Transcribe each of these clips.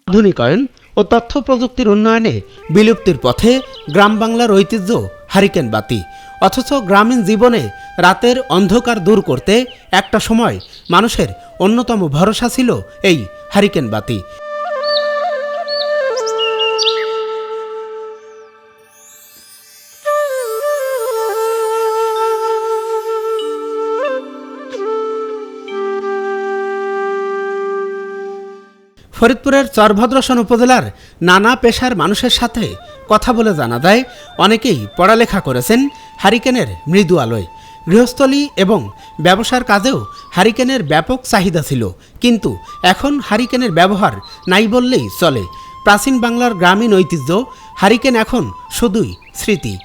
আধুনিকায়ন ও তথ্য প্রযুক্তির উন্নয়নে বিলুপ্তির পথে গ্রাম বাংলার ঐতিহ্য হারিকেন বাতি। অথচ গ্রামীণ জীবনে রাতের অন্ধকার দূর করতে একটা সময় মানুষের অন্যতম ভরসা ছিল এই হারিকেন বাতি। ফরিদপুরের চরভদ্রসন উপজেলার নানা পেশার মানুষের সাথে কথা বলে জানা যায়, অনেকেই পড়ালেখা করেছেন হারিকেনের মৃদু আলোয়। গৃহস্থলী এবং ব্যবসার কাজেও হারিকেনের ব্যাপক চাহিদা ছিল, কিন্তু এখন হারিকেনের ব্যবহার নাই বললেই চলে। প্রাচীন বাংলার গ্রামীণ ঐতিহ্য হারিকেন এখন শুধুই স্মৃতি।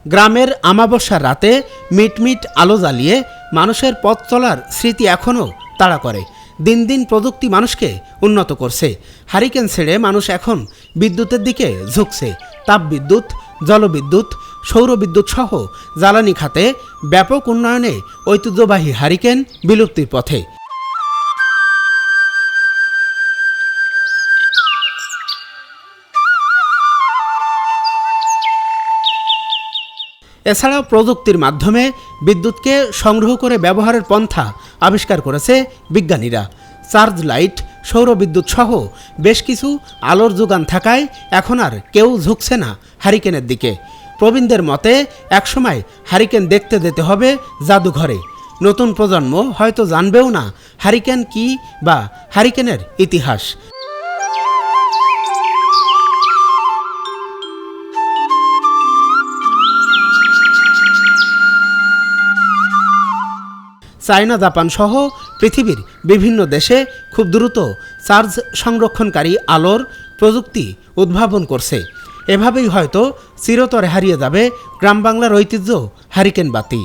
গ্রামের আমাবস্যার রাতে মিটমিট আলো জ্বালিয়ে মানুষের পথ চলার স্মৃতি এখনও তাড়া করে। দিন দিন প্রযুক্তি মানুষকে উন্নত করছে। হারিকেন ছেড়ে মানুষ এখন বিদ্যুতের দিকে ঝুঁকছে। তাপবিদ্যুৎ, জলবিদ্যুৎ, সৌরবিদ্যুৎ সহ জ্বালানি খাতে ব্যাপক উন্নয়নে ঐতিহ্যবাহী হারিকেন বিলুপ্তির পথে। এছাড়াও প্রযুক্তির মাধ্যমে বিদ্যুৎকে সংগ্রহ করে ব্যবহারের পন্থা আবিষ্কার করেছে বিজ্ঞানীরা। চার্জ লাইট, সৌরবিদ্যুৎ সহ বেশ কিছু আলোর যোগান থাকায় এখন আর কেউ ঝুঁকছে না হারিকেনের দিকে। প্রবীণদের মতে একসময় হারিকেন দেখতে যেতে হবে জাদুঘরে। নতুন প্রজন্ম হয়তো জানবেও না হারিকেন কি বা হারিকেনের ইতিহাস। চায়না, জাপান সহ পৃথিবীর বিভিন্ন দেশে খুব দ্রুত চার্জ সংরক্ষণকারী আলোর প্রযুক্তি উদ্ভাবন করছে। এভাবেই হয়তো চিরতরে হারিয়ে যাবে গ্রাম বাংলার ঐতিহ্য হারিকেন বাতি।